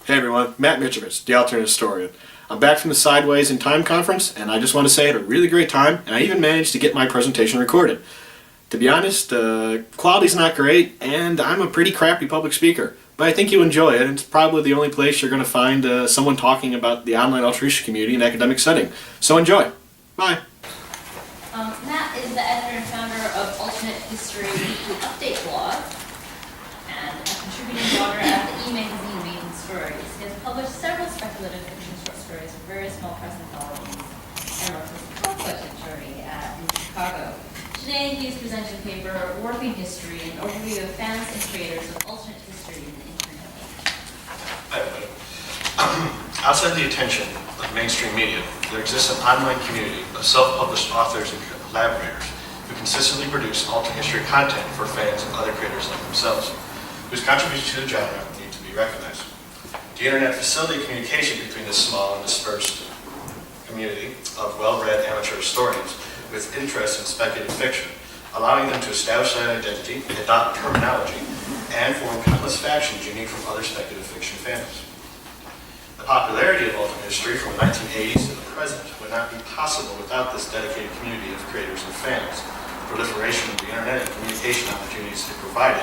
Hey everyone, Matt Mitrovich, the alternate historian. I'm back from the Sideways in Time conference, and I just want to say I had a really great time, and I even managed to get my presentation recorded. To be honest, quality's not great, and I'm a pretty crappy public speaker, but I think you'll enjoy it, and it's probably the only place you're going to find someone talking about the online alternate history community in an academic setting. So enjoy. Bye. Matt is the editor and founder of Alternate History Weekly Update blog, and a contributing blogger at the e-magazine Maiden Stories. He has published several speculative fiction short stories for various small press anthologies, and wrote his conflict journey in Chicago. Today he is presenting a paper, Warping History, an overview of fans and creators of alternate history in the internet age. Hi, everybody. Outside the attention of mainstream media, there exists an online community of self-published authors and collaborators who consistently produce alternate history content for fans and other creators like themselves, whose contributions to the genre need to be recognized. The internet facilitates communication between this small and dispersed community of well-read amateur historians with interest in speculative fiction, allowing them to establish their identity, adopt terminology, and form countless factions unique from other speculative fiction fandoms. The popularity of alternate history from the 1980s to the present would not be possible without this dedicated community of creators and fans. The proliferation of the internet and communication opportunities it provided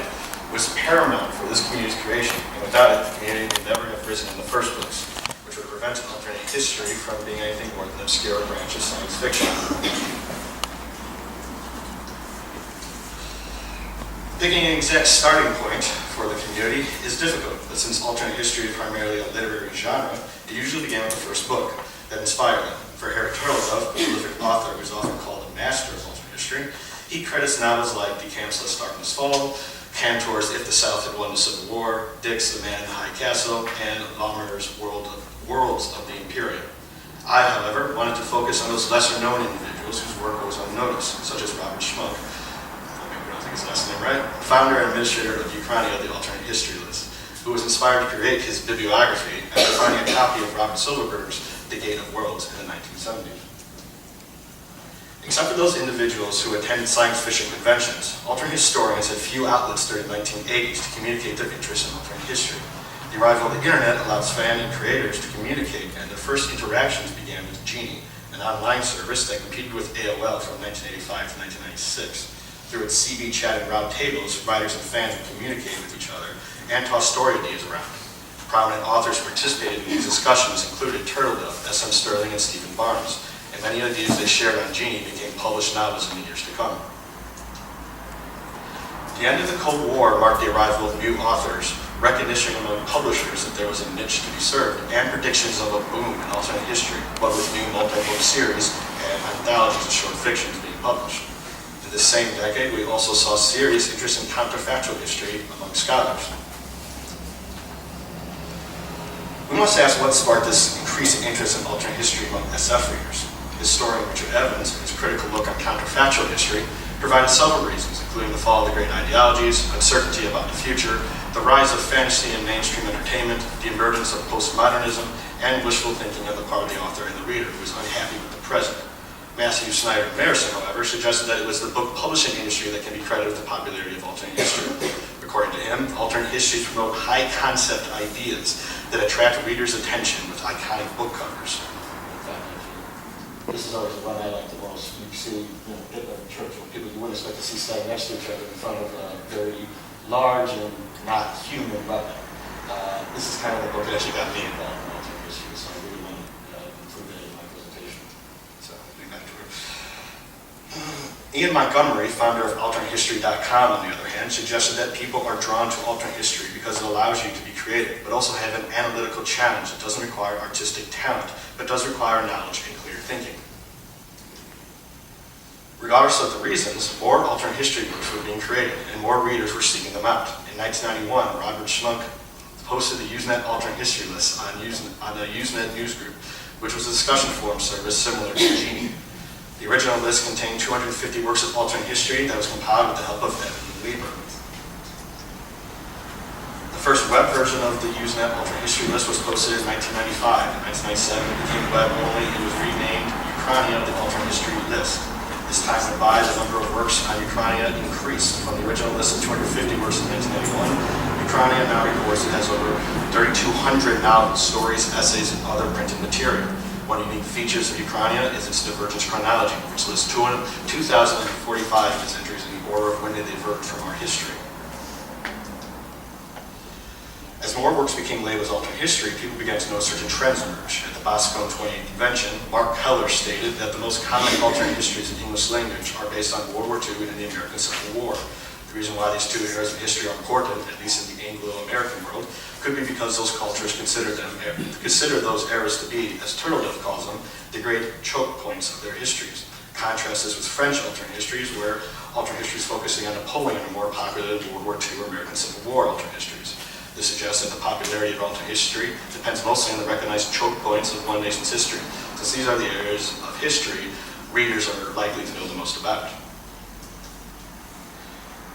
was paramount for this community's creation, and without it, the community would never have risen in the first place, which would prevent alternate history from being anything more than an obscure branch of science fiction. Picking an exact starting point for the community is difficult, but since alternate history is primarily a literary genre, it usually began with the first book that inspired it. For Charul, a prolific author who is often called a master of alternate history, he credits novels like De Camp's Let Darkness Fall, Cantor's If the South Had Won the Civil War, Dick's The Man in the High Castle, and Laumer's Worlds of the Imperium. I, however, wanted to focus on those lesser-known individuals whose work goes unnoticed, such as Robert Schmuck, his last name right, founder and administrator of Uchronia, the alternate history list, who was inspired to create his bibliography after finding a copy of Robert Silverberg's The Gate of Worlds in the 1970s. Except for those individuals who attended science fiction conventions, alternate historians had few outlets during the 1980s to communicate their interest in alternate history. The arrival of the internet allows fans and creators to communicate, and their first interactions began with Genie, an online service that competed with AOL from 1985 to 1996. Through its CB chat and round tables, writers and fans would communicate with each other and toss story ideas around. Prominent authors who participated in these discussions included Turtledove, S.M. Sterling, and Stephen Barnes, and many ideas they shared on Genie became published novels in the years to come. The end of the Cold War marked the arrival of new authors, recognition among publishers that there was a niche to be served, and predictions of a boom in alternate history, what with new multi-book series and anthologies of short fictions being published. In the same decade, we also saw serious interest in counterfactual history among scholars. We must ask what sparked this increasing interest in alternate history among SF readers. Historian Richard Evans, in his critical look on counterfactual history, provided several reasons, including the fall of the great ideologies, uncertainty about the future, the rise of fantasy in mainstream entertainment, the emergence of postmodernism, and wishful thinking on the part of the author and the reader who was unhappy with the present. Matthew Snyder Mayerson, however, suggested that it was the book publishing industry that can be credited with the popularity of alternate history. According to him, alternate histories promote high-concept ideas that attract readers' attention with iconic book covers. This is always the one I like the most. You see Hitler in church when people you wouldn't expect to see standing next to each other in front of a very large and not human weapon. This is kind of the book that actually got me involved in alternate history, so I really want to include it in my presentation. Ian Montgomery, founder of AlternateHistory.com, on the other hand, suggested that people are drawn to alternate history because it allows you to be creative, but also have an analytical challenge that doesn't require artistic talent, but does require knowledge and clear thinking. Regardless of the reasons, more alternate history books were being created, and more readers were seeking them out. In 1991, Robert Schmuck posted the Usenet alternate history list on the Usenet newsgroup, which was a discussion forum service similar to Genie. The original list contained 250 works of alternate history that was compiled with the help of Evan Lieber. The first web version of the Usenet alternate history list was posted in 1995. In 1997, it became web only. It was renamed Uchronia, the alternate history list. As time went by, the number of works on Uchronia increased. From the original list of 250 works in 1991, Uchronia now reports it has over 3,200 novels, stories, essays, and other printed material. One unique features of Uchronia is its divergence chronology, which lists 2,045 of its entries in the order of when they diverge from our history. As more works became labeled as alternate history, people began to notice certain trends emerge. At the Boscone 28 convention, Mark Heller stated that the most common alternate histories in English language are based on World War II and the American Civil War. The reason why these two eras of history are important, at least in the Anglo-American world, could be because those cultures consider those eras to be, as Turtledove calls them, the great choke points of their histories. Contrast this with French alternate histories, where alternate histories focusing on Napoleon are more popular than World War II or American Civil War alternate histories. This suggests that the popularity of alternate history depends mostly on the recognized choke points of one nation's history, since these are the areas of history readers are likely to know the most about.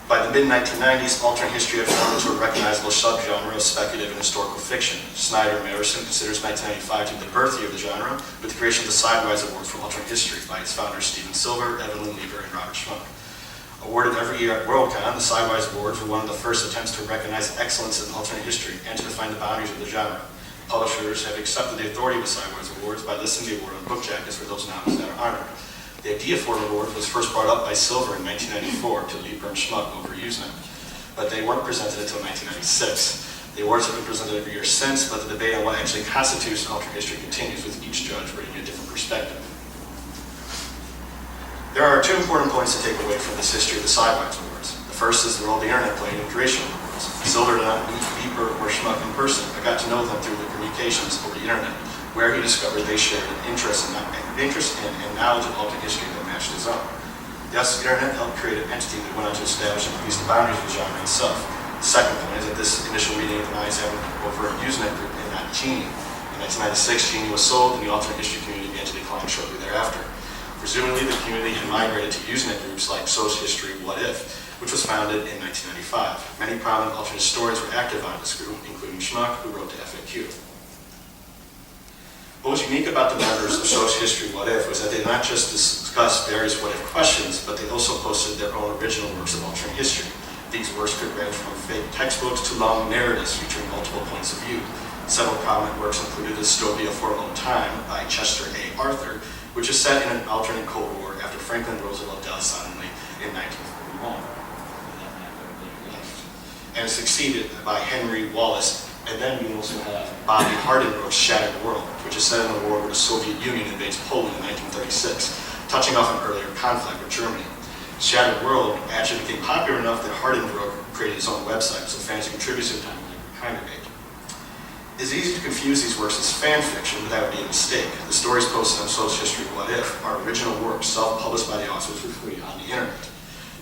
By the mid-1990s, alternate history had formed into a recognizable subgenre of speculative and historical fiction. Snyder Marison considers 1995 to be the birth year of the genre, with the creation of the Sidewise Award for Alternate History by its founders Stephen Silver, Evelyn Lever, and Robert Schmuck. Awarded every year at Worldcon, the Sidewise Awards were one of the first attempts to recognize excellence in alternate history and to define the boundaries of the genre. Publishers have accepted the authority of the Sidewise Awards by listing the award on book jackets for those novels that are honored. The idea for the award was first brought up by Silver in 1994 to Lever and Schmuck over Usenet, but they weren't presented until 1996. The awards have been presented every year since, but the debate on what actually constitutes alternate history continues, with each judge bringing a different perspective. There are two important points to take away from this history of the Sidewise Awards. The first is the role the internet played in the creation of the awards. Silver did not meet Lever or Schmuck in person, but got to know them through the communications over the internet, where he discovered they shared an interest in and knowledge of alternate history that matched his own. Thus, the internet helped create an entity that went on to establish and police the boundaries of the genre itself. The second point is that this initial meeting of the minds happened over a Usenet group and not Genie. In 1996, Genie was sold, and the alternate history community began to decline shortly thereafter. Presumably, the community had migrated to Usenet groups like Source History What If, which was founded in 1995. Many prominent alternate historians were active on this group, including Schmuck, who wrote the FAQ. What was unique about the members of Source History What If was that they not just discussed various what if questions, but they also posted their own original works of alternate history. These works could range from fake textbooks to long narratives featuring multiple points of view. Several prominent works included Dystopia for All Time by Chester A. Arthur, which is set in an alternate Cold War after Franklin Roosevelt died suddenly in 1941. And succeeded by Henry Wallace. And then we also have Bobby Hardenbrook's Shattered World, which is set in a war where the Soviet Union invades Poland in 1936, touching off an earlier conflict with Germany. Shattered World actually became popular enough that Hardenbrook created his own website, so fans who contribute to the time like congregate. It's easy to confuse these works as fan fiction, but that would be a mistake. The stories posted on Source History What If are original works self-published by the authors for free on the internet.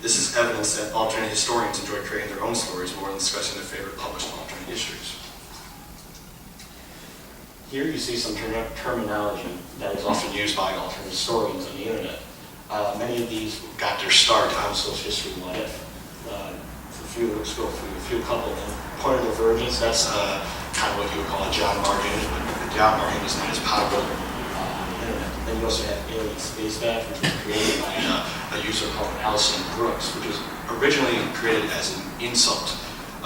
This is evidence that alternate historians enjoy creating their own stories more than discussing their favorite published alternate histories. Here you see some terminology that is often used by alternate historians on the internet. Many of these got their start on Source History What If. Let's go through a few couple of them. Point of divergence, that's kind of what you would call a John Martin, but John Martin is not as popular on the internet. Then you also have Alien Space Back, which was created by a user called Alison Brooks, which was originally created as an insult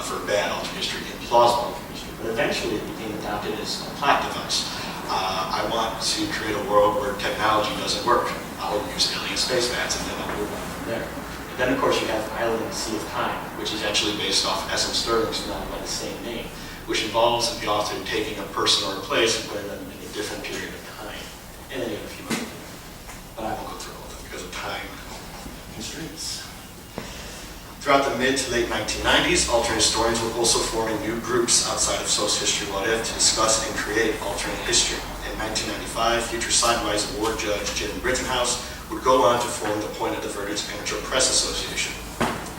for bad alternate history, implausible alternate history, but eventually it became adopted as a plot device. I want to create a world where technology doesn't work. I'll use alien space bats and then I'll move on from there. And then of course you have Island in the Sea of Time, which is actually based off S.M. Sterling's novel by the same name, which involves the author taking a person or a place and putting them in a different period of time. And then you have a few other things. But I won't go through all of them because of time constraints. Throughout the mid to late 1990s, alternate historians were also forming new groups outside of Source History What If to discuss and create alternate history. In 1995, future Sidewise Award judge Jim Rittenhouse would go on to form the Point of Divergence Amateur Press Association.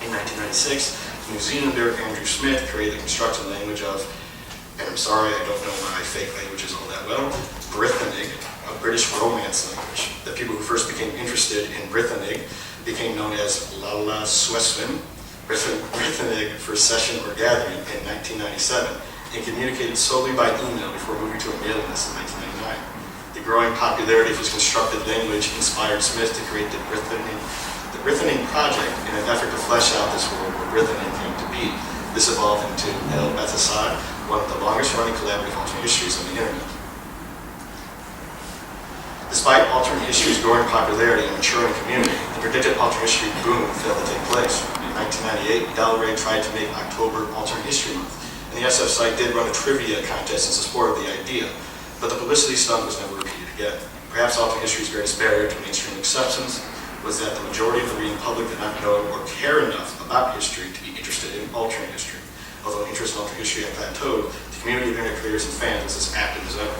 In 1996, New Zealander Andrew Smith created the constructed language of, and I'm sorry I don't know my fake languages all that well, Brythonic, a British Romance language. The people who first became interested in Brythonic became known as Lala Sweswin, Brythonic for session or gathering in 1997, and communicated solely by email before moving to a mailing list in 1999. The growing popularity of his constructed language inspired Smith to create the Brythonic Project in an effort to flesh out this world where Brythonic came to be. This evolved into El Batasad, one of the longest-running collaborative alternate histories on the internet. Despite alternate history's growing popularity and maturing community, the predicted alternate history boom failed to take place. In 1998, Del Rey tried to make October Alternate History Month, and the SF site did run a trivia contest in support of the idea, but the publicity stunt was never repeated again. Perhaps alternate history's greatest barrier to mainstream acceptance was that the majority of the reading public did not know or care enough about history to be interested in alternate history. Although interest in alternate history had plateaued, the community of internet creators and fans was as active as ever.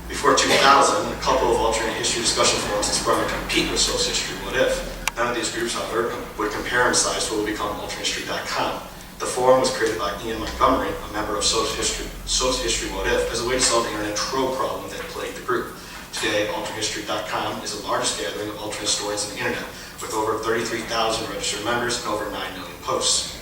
Before 2000, a couple of alternate history discussion forums had sprung to compete with Source History What If. None of these groups, however, would compare in size to what would become alternatehistory.com. The forum was created by Ian Montgomery, a member of Source History What If, as a way to solve the internet trope problem that plagued the group. Today, alternatehistory.com is the largest gathering of alternate historians on the internet, with over 33,000 registered members and over 9 million posts.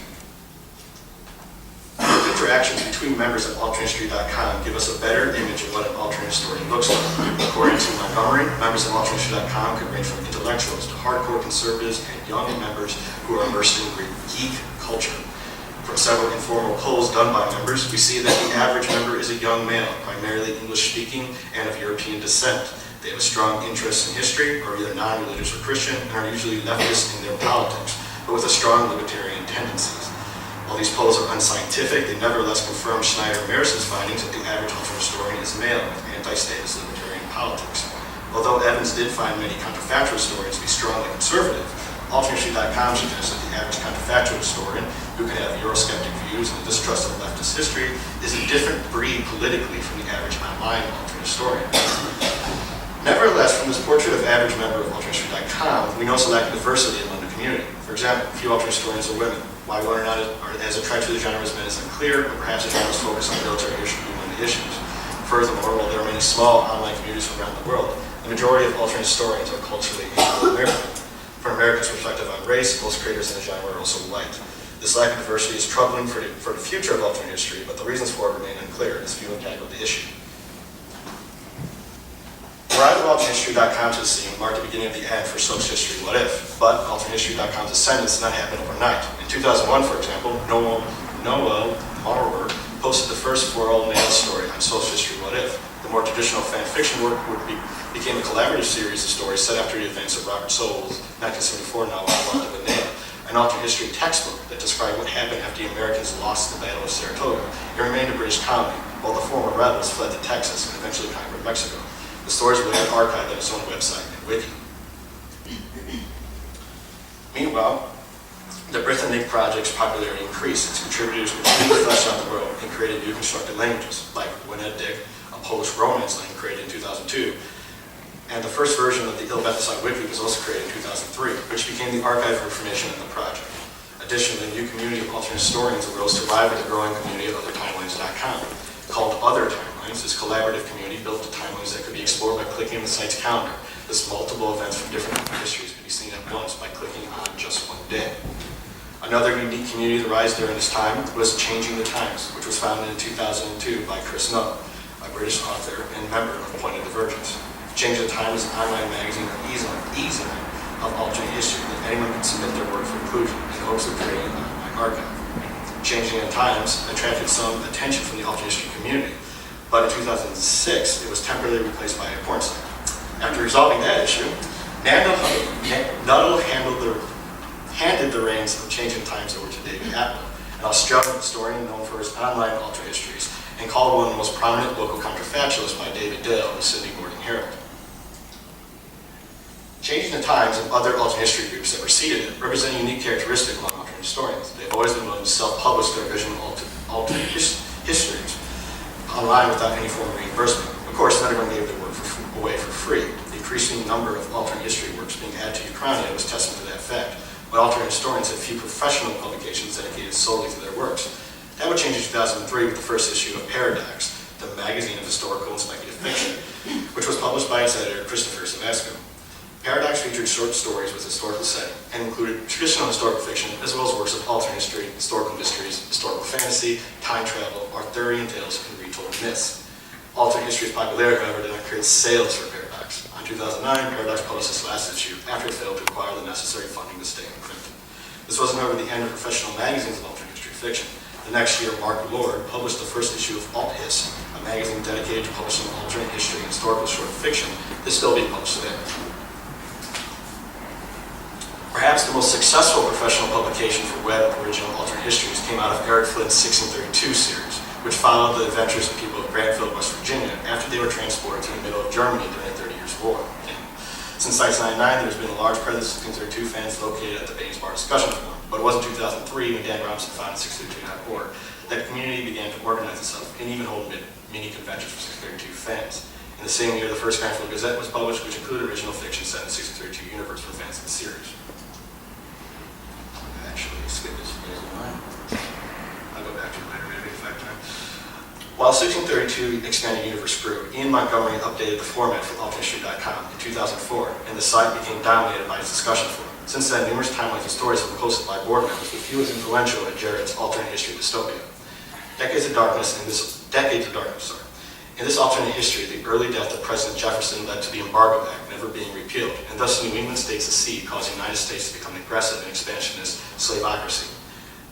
Interactions between members of alternatehistory.com give us a better image of what an alternate historian looks like. According to Montgomery, members of alternatehistory.com could range from intellectuals to hardcore conservatives and young members who are immersed in geek culture. From several informal polls done by members, we see that the average member is a young male, primarily English-speaking and of European descent. They have a strong interest in history, are either non-religious or Christian, and are usually leftist in their politics, but with a strong libertarian tendencies. While these polls are unscientific, they nevertheless confirm Schneider and Maris's findings that the average alternate historian is male with anti-status libertarian politics. Although Evans did find many counterfactual historians to be strongly conservative, alternatehistory.com suggests that the average counterfactual historian, who can have Eurosceptic views and a distrust of leftist history, is a different breed politically from the average online alternate historian. Nevertheless, from this portrait of average member of alternatehistory.com, we notice a lack of diversity among the community. For example, few alternate historians are women. Why one or not are as attracted to the genre as men is unclear, but perhaps the genre's focus on military history being one of the issues. Furthermore, while there are many small online communities from around the world, the majority of alternate historians are culturally Anglo-American. From America's perspective on race, most creators in the genre are also white. This lack of diversity is troubling for the future of alternate history, but the reasons for it remain unclear as few have tackled the issue. The rise of alternatehistory.com to the scene marked the beginning of the end for Source History What If, but alternatehistory.com's ascendance did not happen overnight. In 2001, for example, Noel Maurer posted the first for all-male story on Source History What If. The more traditional fan fiction work became a collaborative series of stories set after the events of Robert Sowell's 1974 novel, Blood of a Nail, an alternate history textbook that described what happened after the Americans lost the Battle of Saratoga. It remained a British colony, while the former rebels fled to Texas and eventually conquered Mexico. The stories were later archived on its own website and wiki. Meanwhile, the Brit and Nick project's popularity increased as contributors completely fleshed out the world and created new constructed languages, like Winnet Dick, a Polish romance language created in 2002, and the first version of the Il-Bethesai Wiki was also created in 2003, which became the archive for information in the project. Additionally, a new community of alternate historians arose to rival the growing community of OtherTimelines.com. Called Other Timelines, this collaborative community built the timelines that could be explored by clicking on the site's calendar. This multiple events from different histories could be seen at once by clicking on just one day. Another unique community to rise during this time was Changing the Times, which was founded in 2002 by Chris Nutt, a British author and member of Point of Divergence. Changing the Times is an online magazine or e-zine of alternate history that anyone can submit their work for inclusion in hopes of creating an online archive. Changing the Times attracted some attention from the alternate history community, but in 2006 it was temporarily replaced by a porn site. After resolving that issue, Nuttall handed the reins of Changing Times over to David Atwell, an Australian historian known for his online alternate histories, and called one of the most prominent local counterfactualists by David Dale of the Sydney Morning Herald. Changing the Times and other alternate history groups that preceded it represent a unique characteristic among alternate historians. They've always been willing to self-publish their vision of alternate histories online without any form of reimbursement. Of course, not everyone gave their work away for free. The increasing number of alternate history works being added to Uchronia was testament to that fact, but alternate historians had few professional publications dedicated solely to their works. That would change in 2003 with the first issue of Paradox, the magazine of historical and speculative fiction, which was published by its editor, Christopher Savasco. Paradox featured short stories with historical setting and included traditional historical fiction as well as works of alternate history, historical mysteries, historical fantasy, time travel, Arthurian tales, and retold myths. Alternate history's popularity, however, did not create sales for Paradox. In 2009, Paradox published its last issue after it failed to acquire the necessary funding to stay in print. This wasn't, however, the end of professional magazines of alternate history fiction. The next year, Mark Lord published the first issue of Alt His, a magazine dedicated to publishing alternate history and historical short fiction that's still being published today. Perhaps the most successful professional publication for web original alternate histories came out of Eric Flynn's 1632 series, which followed the adventures of people of Grantville, West Virginia, after they were transported to the middle of Germany during the 30 Years' War. Since 1999, there's been a large presence of 1632 fans located at the Baines Bar Discussion Forum, but it wasn't 2003 when Dan Robinson founded 1632.org that the community began to organize itself and even hold mini conventions for 1632 fans. In the same year, the first Grantville Gazette was published, which included original fiction set in the 1632 universe for fans of the series. Actually, skip this if you guys don't mind. I'll go back to it later, maybe if I have time. While 1632 Expanded Universe grew, Ian Montgomery updated the format for AlternHistory.com in 2004, and the site became dominated by its discussion forum. Since then, numerous timelines and stories have been posted by board members, with few as influential as Jared's Alternate History Dystopia. Decades of darkness. In this alternate history, the early death of President Jefferson led to the Embargo Act never being repealed, and thus New England states secede, causing the United States to become aggressive and expansionist slaveocracy.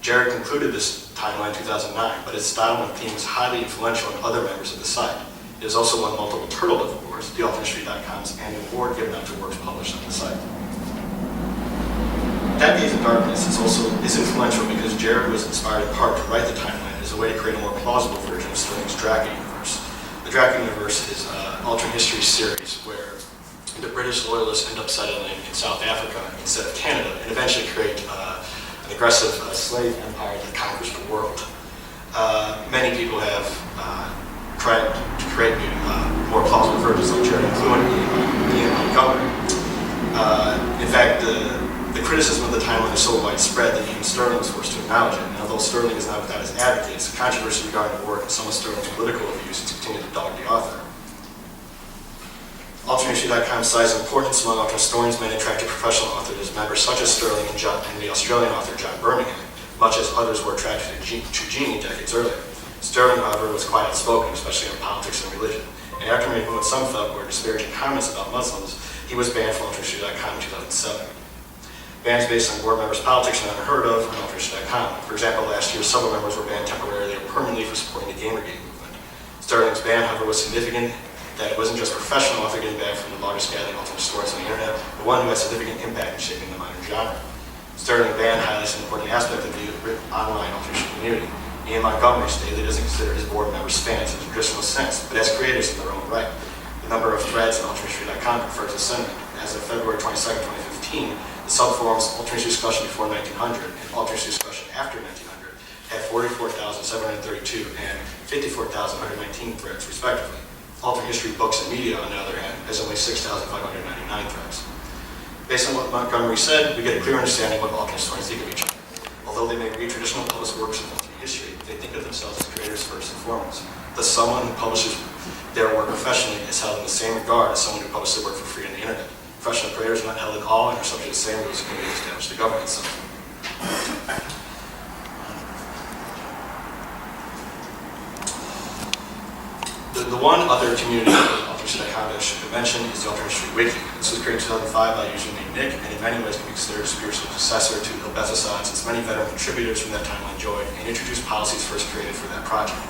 Jared concluded this timeline in 2009, but its style and theme was highly influential on other members of the site. It has also won multiple Turtle Dove Awards, the AlternHistory.com's annual award given out to works published on the site. Decades of Darkness is influential because Jared was inspired in part to write the timeline as a way to create a more plausible version of Sterling's Dracula universe. The Dracula universe is an alternate history series where the British loyalists end up settling in South Africa instead of Canada and eventually create an aggressive slave empire that conquers the world. Many people have tried to create more plausible versions like Jared, including Ian Montgomery. In fact, the criticism of the timeline is so widespread that even Sterling was forced to acknowledge it. And although Sterling is not without his advocates, controversy regarding the work and some of Sterling's political views has continued to dog the author. AlternHistory.com cites importance among alternate historians, many attractive professional authors as members such as Sterling and the Australian author John Birmingham, much as others were attracted to Genie decades earlier. Sterling, however, was quite outspoken, especially on politics and religion. And after making what some felt were disparaging comments about Muslims, he was banned from AlternHistory.com in 2007. Bans based on board members' politics are unheard of on AlternHistory.com. For example, last year, several members were banned temporarily or permanently for supporting the Gamergate movement. Sterling's ban, however, was significant that it wasn't just a professional author getting banned from the largest gathering of alternate stories on the internet, but one who had significant impact in shaping the modern genre. Sterling's ban highlights an important aspect of the online alternate community. Ian Montgomery stated he doesn't consider his board members fans in a traditional sense, but as creators in their own right. The number of threads on AlternHistory.com confirms the sentiment. As of February 22, 2015, the subforums Alternate History Discussion Before 1900 and Alternate History Discussion After 1900 had 44,732 and 54,119 threads, respectively. Alternate History Books and Media, on the other hand, has only 6,599 threads. Based on what Montgomery said, we get a clear understanding of what alternate historians think of each other. Although they may read traditional published works of alternate history, they think of themselves as creators first and foremost. Thus, someone who publishes their work professionally is held in the same regard as someone who publishes their work for free on the internet. Professional creators are not held in awe and are subject to the same rules as communities established to govern itself. The one other community AlternHistory.com that should be mentioned is the Alternate History Wiki. This was created in 2005 by a user named Nick, and in many ways can be considered a spiritual successor to Helveticide, since many veteran contributors from that timeline joined and introduced policies first created for that project.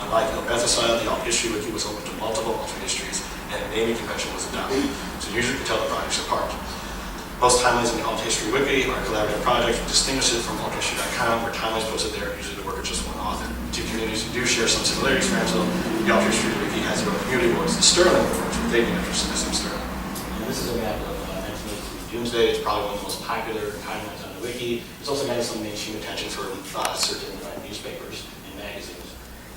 Unlike Helveticide, the Alt History Wiki was open to multiple alternate histories, and a naming convention was adopted, so users could tell the projects apart. Most timelines in the Alt History Wiki are a collaborative project, which distinguishes it from AlternHistory.com, where timelines posted there are usually the work of just one author. Two communities do share some similarities, for example. The Alt History Wiki has their own community awards. The Sterling Awards, where they be interested in some Sterling. And this is a map of 1983 Doomsday. It's probably one of the most popular timelines on the wiki. It's also getting some mainstream attention from certain newspapers and magazines.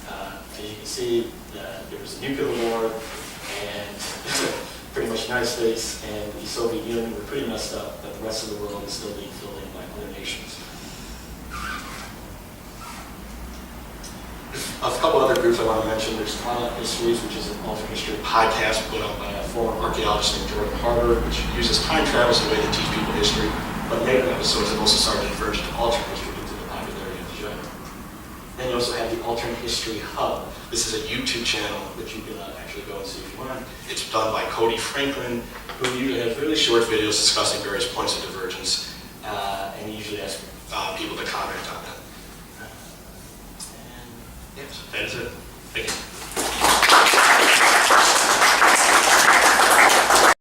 As you can see, there was a nuclear war, and pretty much the United States and the Soviet Union were pretty messed up, but the rest of the world is still being filled in by other nations. A couple other groups I want to mention. There's Twilight Histories, which is an alternate history podcast put on by a former archaeologist named Jordan Harper, which uses time travel as a way to teach people history. But later episodes have also started to diverge to alternate history due to the popularity of the genre. Then you also have the Alternate History Hub. This is a YouTube channel which you can actually go and see if you want. It's done by Cody Franklin, who usually has really short videos discussing various points of divergence, and he usually asks people to comment on it. And yes, that is it. Thank you.